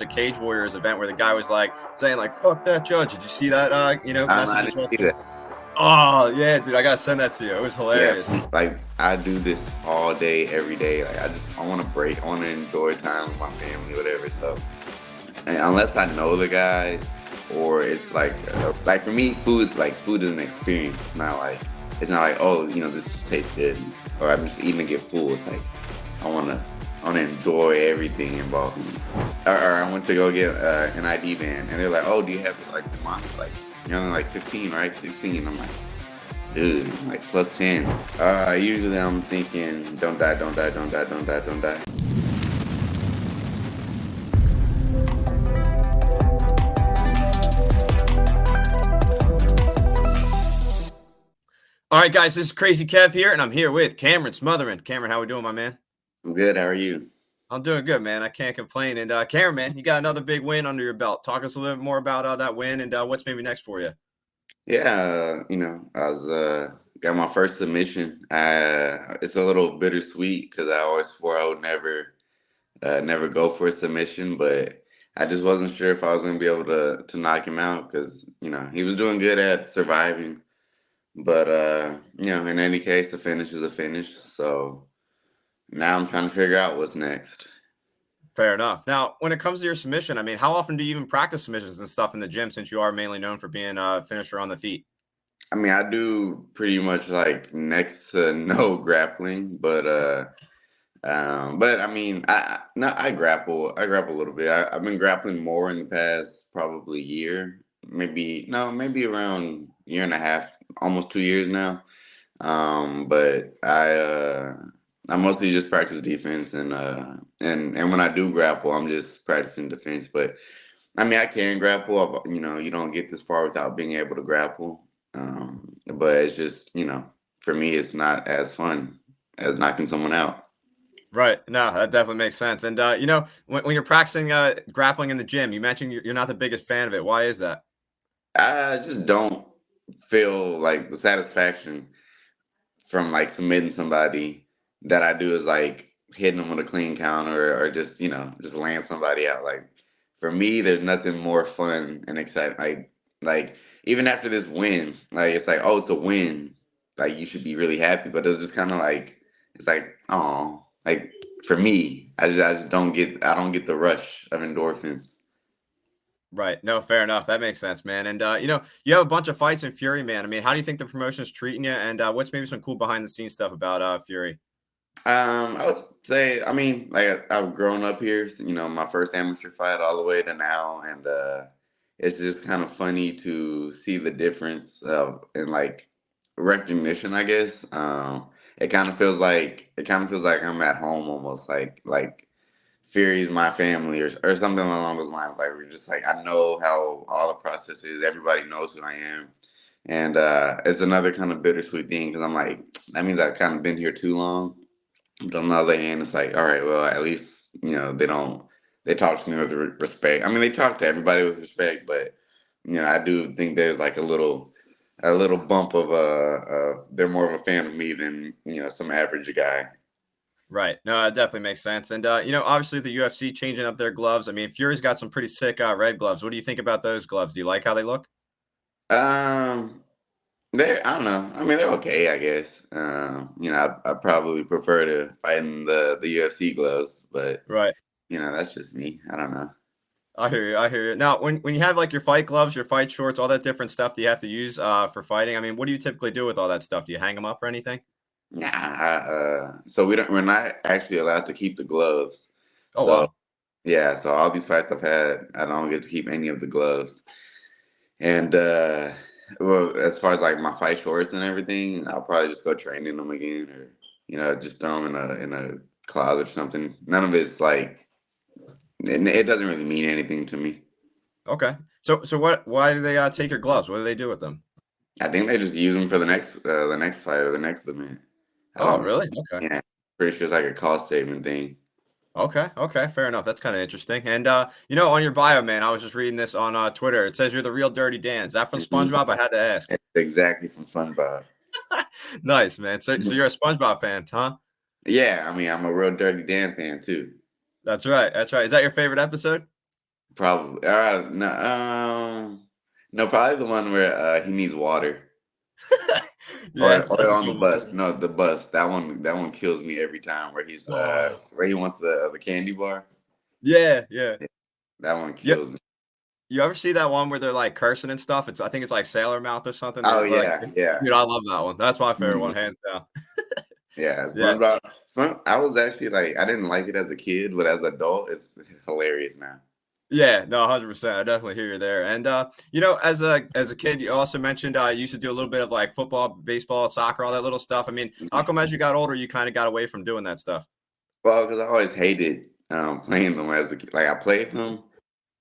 a Cage Warriors event where the guy was like saying like "fuck that judge." Did you see that? I Message as didn't well see too. that. Oh yeah, dude, I gotta send that to you. It was Yeah, hilarious. like I do this all day, every day. Like I want to break. I want to enjoy time with my family, whatever. So, and unless I know the guys, or it's like for me, food is an experience. It's not like oh, this just tastes good, or I'm just eating to get full. It's like I wanna I wanna enjoy everything involved. Or I went to go get an ID band, and they're like, oh, do you have it like the month? Like you're only like 15, right? 16. I'm like. Dude, like plus 10. Usually I'm thinking, don't die, don't die, don't die, don't die, don't die. All right, guys, this is Crazy Kev here, and I'm here with Cameron Smotherman. Cameron, how we doing, my man? I'm good. How are you? I'm doing good, man. I can't complain. And Cameron, man, you got another big win under your belt. Talk us a little bit more about that win and what's maybe next for you. Yeah, I was got my first submission. It's a little bittersweet because I always swore I would never go for a submission, but I just wasn't sure if I was gonna be able to knock him out because he was doing good at surviving. But in any case, the finish is a finish. So now I'm trying to figure out what's next. Fair enough. Now, when it comes to your submission, I mean, how often do you even practice submissions and stuff in the gym since you are mainly known for being a finisher on the feet? I mean, I do pretty much like next to no grappling, but I mean, no, I grapple. I grapple a little bit. I've been grappling more in the past probably year, maybe around year and a half, almost 2 years now. But I mostly just practice defense and when I do grapple, I'm just practicing defense. But I mean, I can grapple. You don't get this far without being able to grapple. But it's just, for me, it's not as fun as knocking someone out. Right. No, that definitely makes sense. And when you're practicing grappling in the gym, you mentioned you're not the biggest fan of it. Why is that? I just don't feel like the satisfaction from like submitting somebody that I do is like hitting them with a clean counter or just just laying somebody out. Like for me, there's nothing more fun and exciting. Like even after this win, like it's like oh, it's a win. Like you should be really happy, but it's just kind of like it's like oh, like for me, I just don't get the rush of endorphins. Right. No, fair enough. That makes sense, man. And you have a bunch of fights in Fury, man. I mean, how do you think the promotion's treating you? And what's maybe some cool behind the scenes stuff about Fury? I would say, I mean, like I've grown up here, so, my first amateur fight all the way to now, and it's just kind of funny to see the difference in like recognition, I guess. It kind of feels like I'm at home almost, like Fury's my family or something along those lines. Like we're just like I know how all the process is. Everybody knows who I am, and it's another kind of bittersweet thing because I'm like that means I've kind of been here too long. But on the other hand, it's like, all right, well, at least they talk to me with respect. I mean, they talk to everybody with respect, but I do think there's like a little bump of they're more of a fan of me than some average guy. Right. No, it definitely makes sense. And obviously the UFC changing up their gloves. I mean, Fury's got some pretty sick red gloves. What do you think about those gloves? Do you like how they look? Um, I don't know. I mean, they're okay, I guess. I probably prefer to fight in the UFC gloves, but Right. that's just me. I don't know. I hear you. I hear you. Now, when you have like your fight gloves, your fight shorts, all that different stuff that you have to use for fighting. I mean, what do you typically do with all that stuff? Do you hang them up or anything? Nah, so we're not actually allowed to keep the gloves. Oh So wow. yeah, so all these fights I've had, I don't get to keep any of the gloves. And well, as far as like my fight shorts and everything, I'll probably just go train in them again, or just throw them in a closet or something. None of it's like it doesn't really mean anything to me. Okay. So what? Why do they take your gloves? What do they do with them? I think they just use them for the next fight or the next event. I Oh, don't know. really? Okay. Yeah, pretty sure it's like a cost saving thing. Okay. Okay. Fair enough. That's kind of interesting. And on your bio, man, I was just reading this on Twitter. It says you're the real Dirty Dan. Is that from Mhm. SpongeBob? I had to ask. It's exactly from SpongeBob. Nice, man. So you're a SpongeBob fan, huh? Yeah, I mean, I'm a real Dirty Dan fan too. That's right. That's right. Is that your favorite episode? Probably. No, no, probably the one where he needs water. Yeah, Or that's a on the good one. bus. No, the bus. That one kills me every time. Oh, Where he wants the candy bar. yeah, yeah. Yeah, that one Yep. kills me. You ever see that one where they're, like, cursing and stuff? I think it's, like, Sailor Mouth or something. Oh Or, like, yeah, yeah. dude, I love that one. That's my favorite one, Mhm. hands down. Yeah, Yeah. SpongeBob. I was actually like, I didn't like it as a kid, but as an adult, it's hilarious now. Yeah, no, 100%. I definitely hear you there. And as a kid, you also mentioned you used to do a little bit of like football, baseball, soccer, all that little stuff. I mean, how Mhm. come as you got older, you kind of got away from doing that stuff? Well, because I always hated playing them as a kid. Like I played them,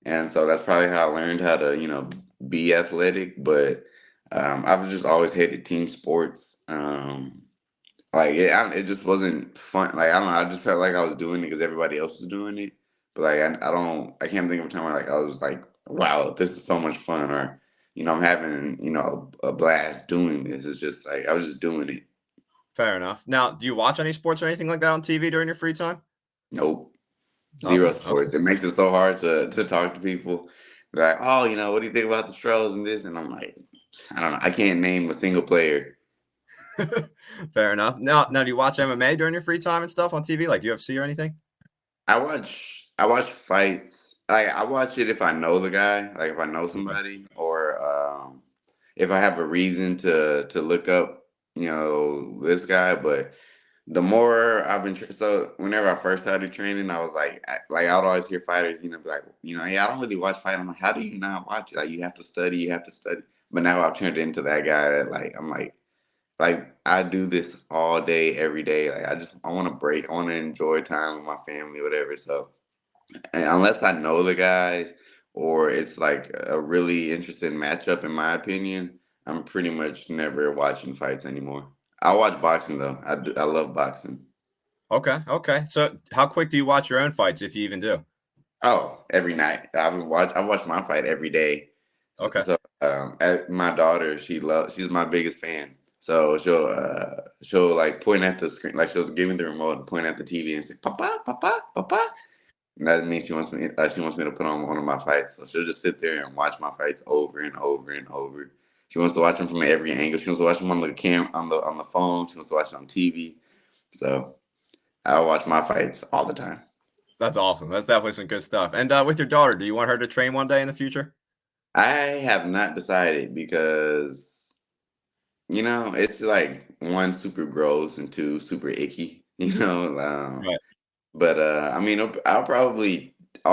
and so that's probably how I learned how to, be athletic. But I've just always hated team sports. Like it just wasn't fun. Like I don't know. I just felt like I was doing it because everybody else was doing it. But like I don't. I can't think of a time where like I was like, wow, this is so much fun, or I'm having a blast doing this. It's just like I was just doing it. Fair enough. Now, do you watch any sports or anything like that on TV during your free time? Nope, zero Nothing. Okay. sports. It makes it so hard to talk to people. They're like, oh, what do you think about the Stros and this? And I'm like, I don't know. I can't name a single player. Fair enough. Now, do you watch MMA during your free time and stuff on TV, like UFC or anything? I watch fights. I watch it if I know the guy, like if I know Okay. somebody, or if I have a reason to look up, this guy. But the more I've been, so whenever I first started training, I was like, I would always hear fighters, be like, hey, I don't really watch fight. I'm like, how do you not watch it? Like you have to study, you have to study. But now I've turned into that guy that I'm like I do this all day, every day. Like I want to break, I want to enjoy time with my family, whatever. So. And unless I know the guys or it's like a really interesting matchup, in my opinion, I'm pretty much never watching fights anymore. I watch boxing though. I love boxing. Okay. Okay. So, how quick do you watch your own fights, if you even do? Oh, every night. I watch my fight every day. So, Okay. so my daughter, she's my biggest fan. So she'll like point at the screen, like she'll give me the remote and point at the TV and say, "Papa, Papa, Papa." And that means she wants me to put on one of my fights. So she'll just sit there and watch my fights over and over and over. She wants to watch them from every angle. She wants to watch them on the on the phone. She wants to watch it on TV. So I watch my fights all the time. That's awesome. That's definitely some good stuff. And with your daughter, do you want her to train one day in the future? I have not decided because it's like one super gross and two super icky. Right. But I mean, I'll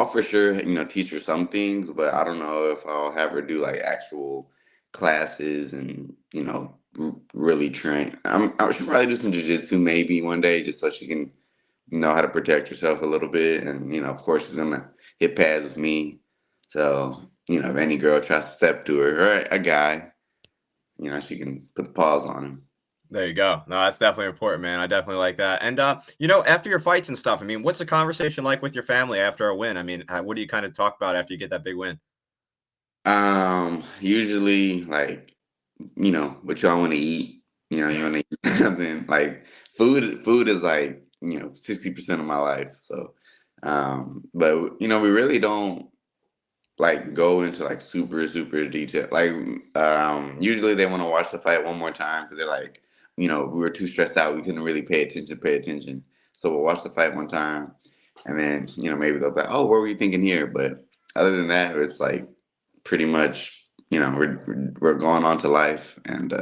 for sure, teach her some things, but I don't know if I'll have her do like actual classes and really train. I should probably do some jujitsu maybe one day, just so she can know how to protect herself a little bit. And of course, she's gonna hit pads with me. So if any girl tries to step to her or a guy, she can put the paws on him. There you go. No, that's definitely important, man. I definitely like that. And after your fights and stuff, I mean, what's the conversation like with your family after a win? I mean, what do you kind of talk about after you get that big win? Usually like what y'all want to eat. You want to eat something like food is like 60% of my life. So, but we really don't like go into like super super detail. Like, usually they want to watch the fight one more time because they're like, we were too stressed out, we couldn't really pay attention. So we'll watch the fight one time, and then maybe they'll be like, oh, what were you thinking here? But other than that, it's like pretty much we're going on to life, and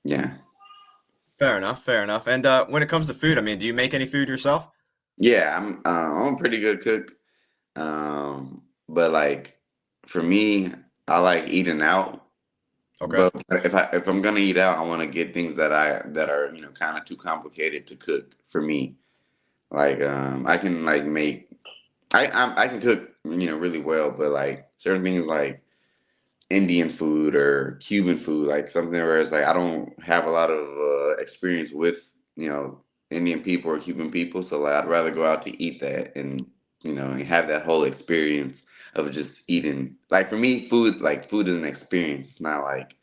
yeah. Fair enough. Fair enough. And when it comes to food, I mean, do you make any food yourself? Yeah, I'm a pretty good cook. But like for me, I like eating out. Okay. But if I'm gonna eat out, I want to get things that are kind of too complicated to cook for me. Like I can like make I can cook really well, but like certain things like Indian food or Cuban food, like something where it's like I don't have a lot of experience with Indian people or Cuban people, so like I'd rather go out to eat that and have that whole experience of just eating. Like for me, food is an experience. It's not like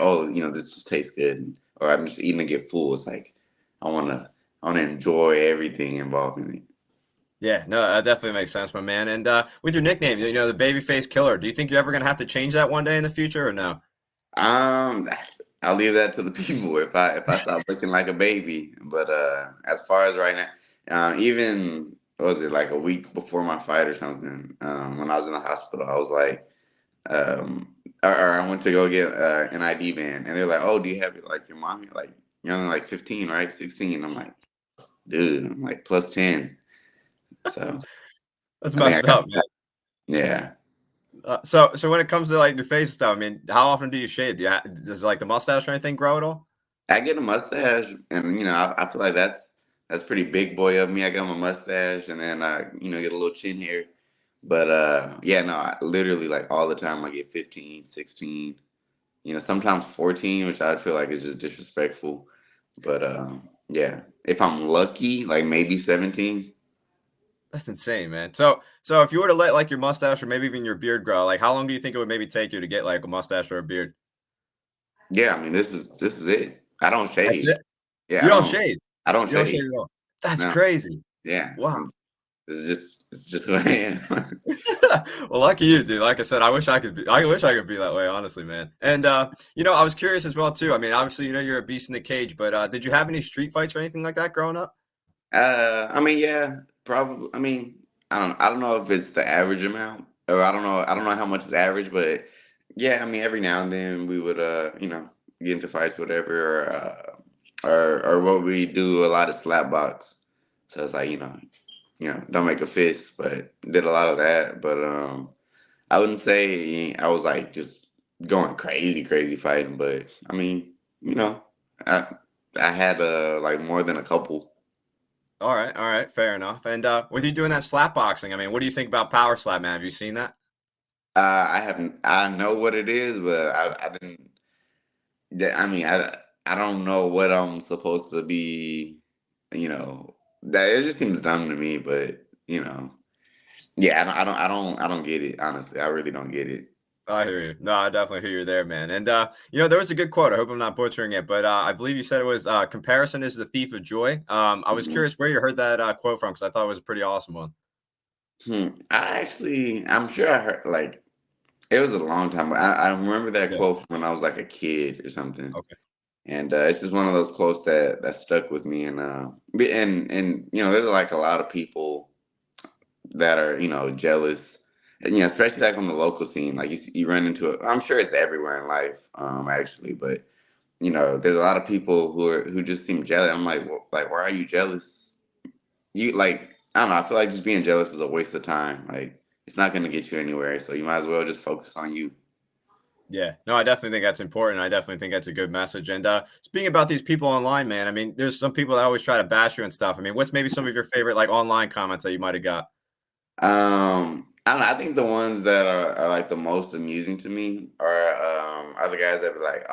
oh this just tastes good or I'm just eating to get full. It's like I wanna I wanna enjoy everything involved in it. Yeah, no, that definitely makes sense, my man. And with your nickname, the Babyface Killer, do you think you're ever gonna have to change that one day in the future or no? Um, I'll leave that to the people if I stop looking like a baby. But as far as right now, even what was it like a week before my fight or something? When I was in the hospital, I was like, or I went to go get an ID band, and they're like, "Oh, do you have like your mom? Like you're only like 15, right? 16?" I'm like, "Dude, I'm like plus 10." So That's I think I messed got up, man. yeah. So when it comes to like your face stuff, I mean, how often do you shave? Does like the mustache or anything grow at all? I get a mustache, and I feel like that's pretty big boy of me. I got my mustache, and then I get a little chin hair. But yeah, no, I literally like all the time I get 15, 16, sometimes 14, which I feel like is just disrespectful. But yeah, if I'm lucky, like maybe 17. That's insane, man. So if you were to let like your mustache or maybe even your beard grow, like how long do you think it would maybe take you to get like a mustache or a beard? Yeah, I mean this is it. I don't That's shave. it. Yeah, You don't shave. I don't You don't shave. shave at all. That's No. crazy. Yeah. Wow. This is just it's just who I am. Well, lucky you, dude. Like I said, I wish I could be that way, honestly, man. And I was curious as well too. I mean, obviously, you're a beast in the cage, but did you have any street fights or anything like that growing up? I mean, yeah, probably. I mean, I don't know if it's the average amount, or I don't know how much is average, but yeah, I mean, every now and then we would, get into fights, whatever, or what we do a lot of slap box. So it's like, don't make a fist, but did a lot of that. But I wouldn't say I was like just going crazy, crazy fighting, but I mean, you know, I I had like more than a couple. All right, fair enough. And with you doing that slap boxing, I mean, what do you think about power slap, man? Have you seen that? I haven't. I know what it is, but I didn't. I mean, I don't know what I'm supposed to be. That it just seems dumb to me. But yeah, I don't get it. Honestly, I really don't get it. I hear you. No, I definitely hear you there, man. And there was a good quote. I hope I'm not butchering it, but I believe you said it was comparison is the thief of joy. I was Mhm. curious where you heard that quote from because I thought it was a pretty awesome one. I'm sure I heard like it was a long time, but I remember that Yeah. quote from when I was like a kid or something. Okay. And it's just one of those quotes that stuck with me. And there's like a lot of people that are jealous, and especially like on the local scene. Like you run into it. I'm sure it's everywhere in life, actually, but there's a lot of people who just seem jealous. I'm like, well, like, why are you jealous? You like, I don't know. I feel like just being jealous is a waste of time. Like, it's not going to get you anywhere. So you might as well just focus on you. Yeah. No, I definitely think that's important. I definitely think that's a good message. And speaking about these people online, man, I mean, there's some people that always try to bash you and stuff. I mean, what's maybe some of your favorite like online comments that you might have got? I don't know. I think the ones that are like the most amusing to me are the guys that be like,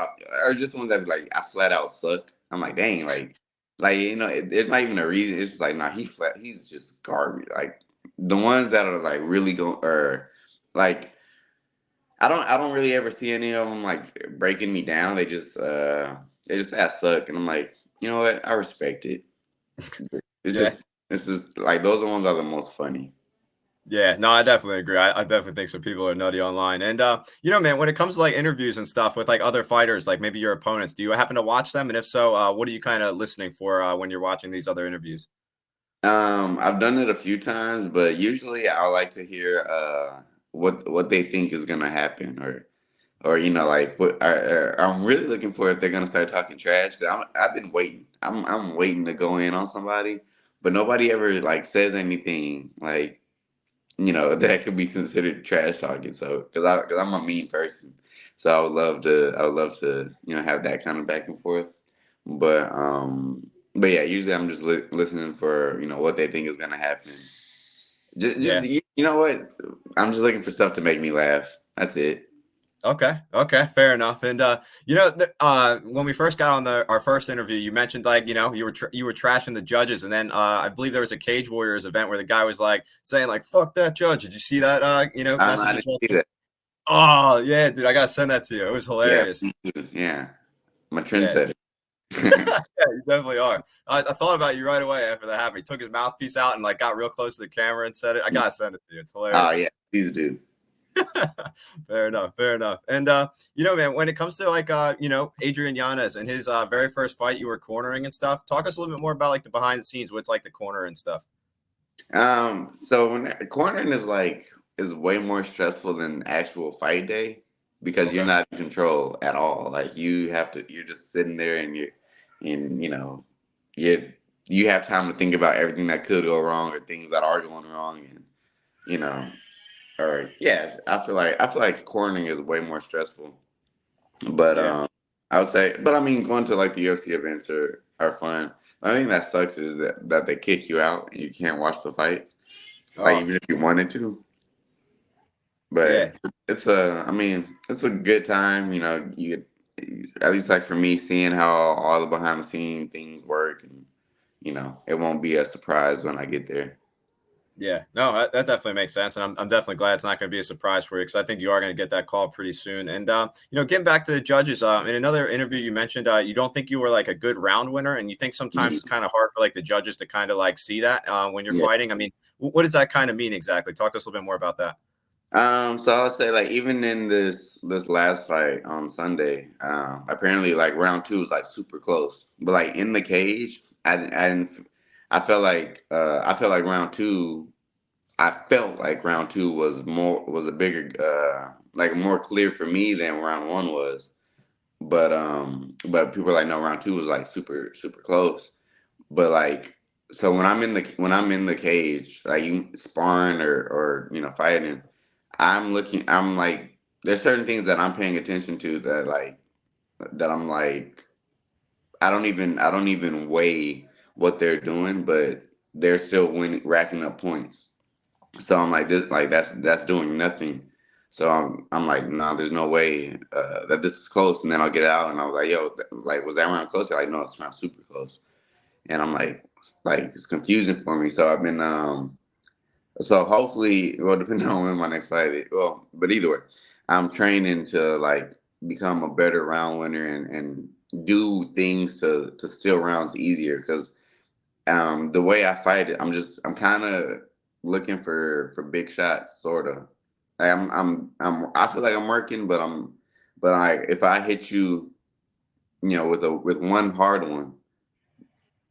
are just the ones that be like, I flat out suck. I'm like, dang, like it's not even a reason. It's just like, nah, he's just garbage. Like the ones that are like really going or like I don't really ever see any of them like breaking me down. They just say I suck, and I'm like, you know what? I respect it. It's Yeah. just it's just like those are the ones that are the most funny. Yeah, no, I definitely agree. I definitely think some people are nutty online. And man, when it comes to like interviews and stuff with like other fighters, like maybe your opponents, do you happen to watch them? And if so, what are you kind of listening for when you're watching these other interviews? I've done it a few times, but usually I like to hear what they think is gonna happen, or like I'm really looking for if they're gonna start talking trash. I've been waiting. I'm waiting to go in on somebody, but nobody ever like says anything like that could be considered trash talking. So because I'm a mean person, so I would love to have that kind of back and forth. But yeah, usually I'm just listening for what they think is gonna happen. Just Yeah. you know what? I'm just looking for stuff to make me laugh. That's it. Okay. Okay. Fair enough. And when we first got on our first interview, you mentioned like you were trashing the judges, and then I believe there was a Cage Warriors event where the guy was like saying like "fuck that judge." Did you see that I message as didn't well see too? that. Oh yeah, dude, I gotta send that to you. It was Yeah, hilarious. please do. Yeah, my Yeah. trendsetter. Yeah, you definitely are. I thought about you right away after that happened. He took his mouthpiece out and like got real close to the camera and said it. I gotta send it to you. It's Oh hilarious. yeah, please do. Fair enough. Fair enough. And man, when it comes to like Adrian Yanez and his very first fight you were cornering and stuff, talk us a little bit more about like the behind the scenes, what's like the corner and stuff. So when cornering is way more stressful than actual fight day because you're Okay. not in control at all. Like you're just sitting there and you you have time to think about everything that could go wrong or things that are going wrong, and you know, or yeah, I feel like cornering is way more stressful. But Yeah. I would say, but I mean, going to like the UFC events are fun. The only thing that sucks is that they kick you out and you can't watch the fights, like Oh, even if you wanted to. yeah. But I mean, it's a good time. You at least like for me, seeing how all the behind the scene things work, and it won't be a surprise when I get there. Yeah, no, that definitely makes sense, and I'm definitely glad it's not going to be a surprise for you because I think you are going to get that call pretty soon. And getting back to the judges, in another interview you mentioned you don't think you were like a good round winner, and you think sometimes it's Mhm. kind of hard for like the judges to kind of like see that when you're Yeah. fighting. I mean, what does that kind of mean exactly? Talk to us a little bit more about that. So I'll say like even in this last fight on Sunday, apparently like round two was like super close, but like in the cage, I didn't. I felt like round two. I felt like round two was a bigger like more clear for me than round one was. But people are like no, round two was like super super close. But like so when I'm in the cage, like you sparring or fighting, I'm like there's certain things that I'm paying attention to that I'm like I don't even weigh what they're doing, but they're still winning, racking up points. So I'm like this, like that's doing nothing. So I'm like, nah, there's no way that this is close. And then I'll get out, and I was like, yo, like was that round close? They're like, no, it's not super close. And I'm like it's confusing for me. So I've been so hopefully, well, depending on when my next fight is, well, but either way, I'm training to like become a better round winner and do things to steal rounds easier because the way I fight it, I'm kind of looking for big shots, sort of. Like I feel like I'm working, but if I hit you, with one hard one,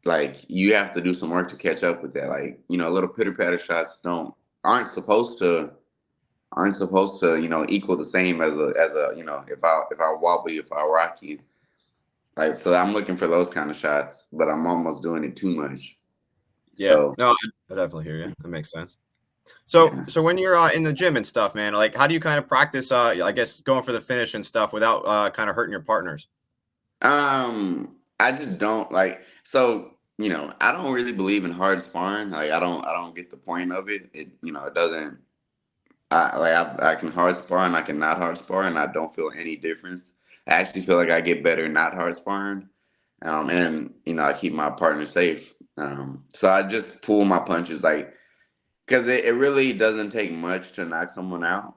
like you have to do some work to catch up with that. Like little pitter patter shots don't aren't supposed to aren't supposed to equal the same as a if I wobble you, if I rock you. Like so, I'm looking for those kind of shots, but I'm almost doing it too much. Yeah, So no, I definitely hear you. That makes sense. So, yeah. so when you're in the gym and stuff, man, like how do you kind of practice? I guess going for the finish and stuff without kind of hurting your partners. I just don't like so I don't really believe in hard sparring. Like I don't get the point of it. It doesn't I can hard spar and I can not hard spar and I don't feel any difference. I actually feel like I get better not hard sparring. And I keep my partner safe. So I just pull my punches like because it really doesn't take much to knock someone out.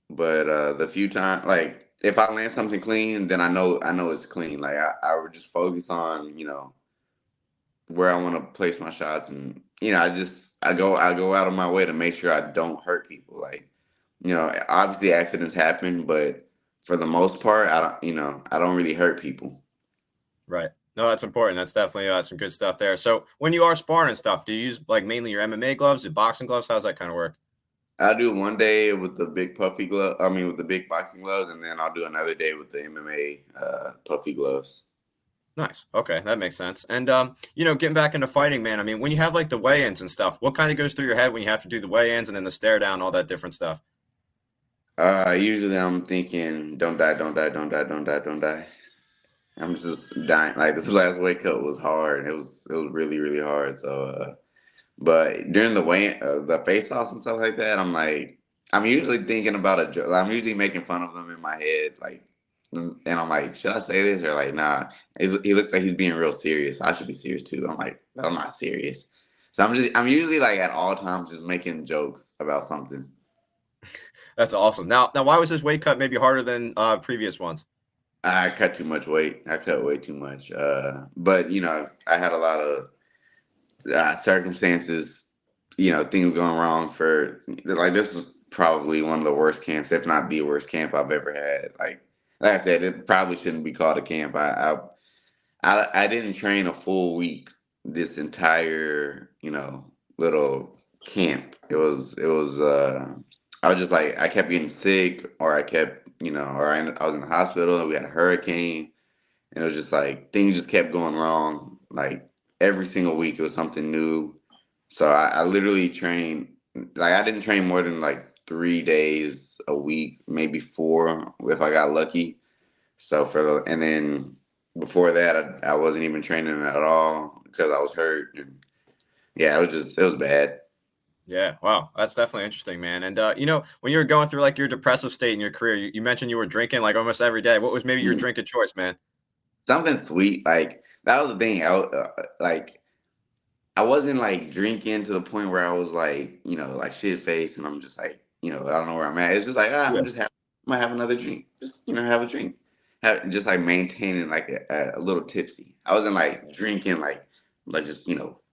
But the few times, like if I land something clean, then I know it's clean. Like I would just focus on where I want to place my shots, and I go out of my way to make sure I don't hurt people. Like obviously accidents happen, but for the most part, I don't really hurt people. Right. No, that's important. That's definitely some good stuff there. So when you are sparring and stuff, do you use like mainly your MMA gloves, the boxing gloves? How's that kind of work? I do one day with the big puffy glove. I mean, with the big boxing gloves, and then I'll do another day with the MMA puffy gloves. Nice. Okay, that makes sense. And getting back into fighting, man. I mean, when you have like the weigh-ins and stuff, what kind of goes through your head when you have to do the weigh-ins and then the stare down, all that different stuff? Usually I'm thinking, don't die, don't die, don't die, don't die, don't die. I'm just dying. Like this last weight cut was hard. It was really really hard. So, but during the face offs and stuff like that, I'm usually thinking about a joke. I'm usually making fun of them in my head, like, and I'm like, should I say this or like, nah? He looks like he's being real serious. I should be serious too. I'm like, but I'm not serious. So I'm usually like at all times just making jokes about something. That's awesome. Now, why was this weight cut maybe harder than previous ones? I cut too much weight. I cut way too much. But I had a lot of circumstances, things going wrong for like this was probably one of the worst camps, if not the worst camp I've ever had. Like I said, it probably shouldn't be called a camp. I didn't train a full week this entire little camp. It was I was just like I kept getting sick, or I kept I was in the hospital and we had a hurricane, and it was just like things just kept going wrong. Like every single week, it was something new. So I literally trained like I didn't train more than like 3 days a week, maybe four if I got lucky. So and then before that, I wasn't even training at all because I was hurt. And yeah, it was bad. Yeah, wow, that's definitely interesting, man. And when you were going through like your depressive state in your career, you mentioned you were drinking like almost every day. What was maybe your Mm. drink of choice, man? Something sweet, like that was the thing. Like I wasn't like drinking to the point where I was like, like shit faced, and I'm just like, I don't know where I'm at. It's just like, Yeah, I'm gonna have another drink. Just have a drink. Just like maintaining like a little tipsy. I wasn't like drinking like just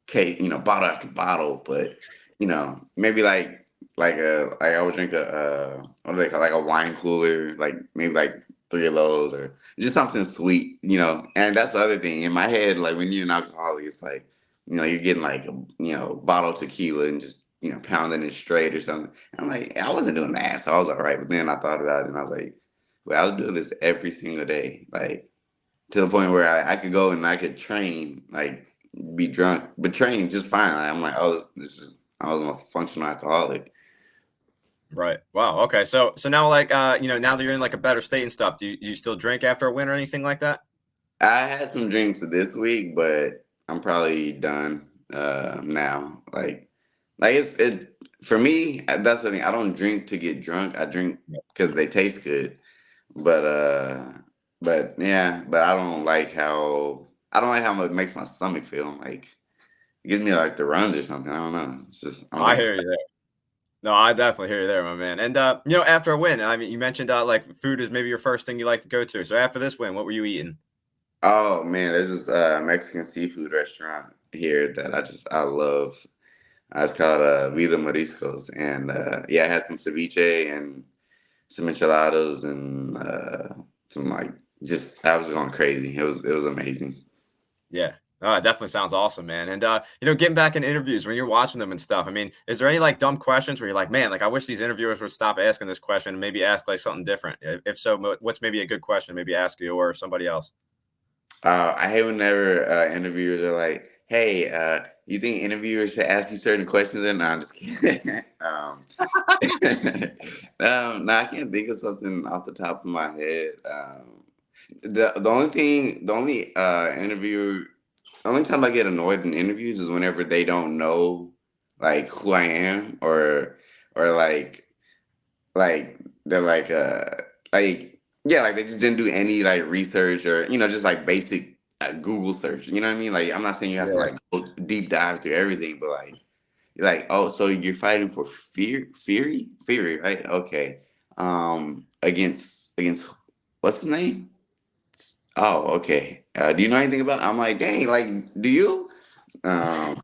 cake, bottle after bottle, but maybe like I would drink a what do they call like a wine cooler, like maybe like three of those or just something sweet, And that's the other thing in my head, like when you're an alcoholic, it's like you're getting like a bottle of tequila and just pounding it straight or something. I'm like, I wasn't doing that, so I was all right. But then I thought about it and I was like, well, I was doing this every single day, like to the point where I could go and I could train, like be drunk, but train just fine. Like, I'm like, oh, this is I was a functional alcoholic. right. Wow. Okay. So now like now that you're in like a better state and stuff, do you still drink after a win or anything like that? I had some drinks this week, but I'm probably done now. Like it for me. That's the thing. I don't drink to get drunk. I drink because they taste good. But but I don't like how it makes my stomach feel. Like it gives me like the runs or something. I don't know. It's just I don't I think. hear you there. No, I definitely hear you there, my man. And after a win, I mean, you mentioned like food is maybe your first thing you like to go to. So after this win, what were you eating? Oh man, there's this Mexican seafood restaurant here that I love. It's called Vida Mariscos, and yeah, I had some ceviche and some enchiladas and some like just I was going crazy. It was amazing. Yeah. It definitely sounds awesome, man. And getting back in interviews when you're watching them and stuff. I mean, is there any like dumb questions where you're like, man, like I wish these interviewers would stop asking this question and maybe ask like something different? If so, what's maybe a good question? Maybe ask you or somebody else. I hate whenever interviewers are like, "Hey, you think interviewers should ask you certain questions?" Or not? I'm just kidding. No, I can't think of something off the top of my head. The only interviewer, the only time I get annoyed in interviews is whenever they don't know like who I am, or like they're like yeah, like they just didn't do any like research, or just like basic Google search. You know what I mean? Like I'm not saying you have to Yeah. like go deep dive through everything, but like you're like, oh, so you're fighting for Fury, right? Okay. Against what's his name? Oh, okay. Do you know anything about? I'm like, dang, like, do you? Um,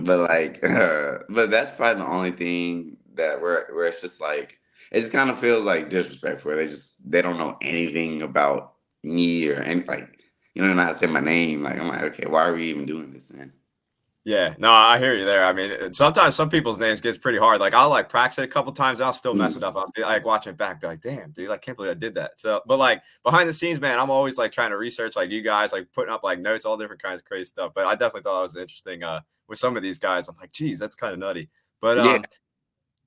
but like, but that's probably the only thing that where it's just like it just kind of feels like disrespectful. Where they don't know anything about me or any like you don't know how to say my name. Like I'm like, okay, why are we even doing this then? Yeah, no, I hear you there. I mean, sometimes some people's names gets pretty hard. Like I'll like practice it a couple times, and I'll still mess it Mm. up. I'll be like watching it back, be like, "Damn, dude, I can't believe I did that." So, but like behind the scenes, man, I'm always like trying to research like you guys, like putting up like notes, all different kinds of crazy stuff. But I definitely thought it was interesting with some of these guys. I'm like, "Geez, that's kind of nutty." But Yeah.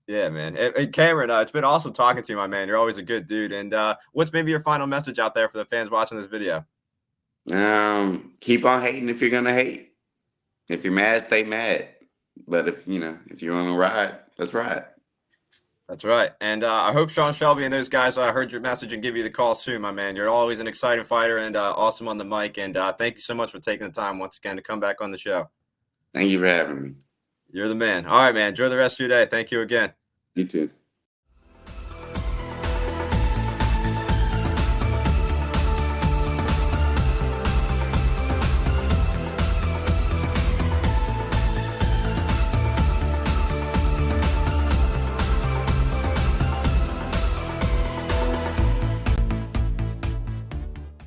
yeah, man. Hey, Cameron, it's been awesome talking to you, my man. You're always a good dude. And what's maybe your final message out there for the fans watching this video? Keep on hating if you're gonna hate. If you're mad, stay mad. But if you're on a ride, let's ride. That's right. And I hope Sean Shelby and those guys heard your message and give you the call soon, my man. You're always an exciting fighter and awesome on the mic. And thank you so much for taking the time once again to come back on the show. Thank you for having me. You're the man. All right, man. Enjoy the rest of your day. Thank you again. You too.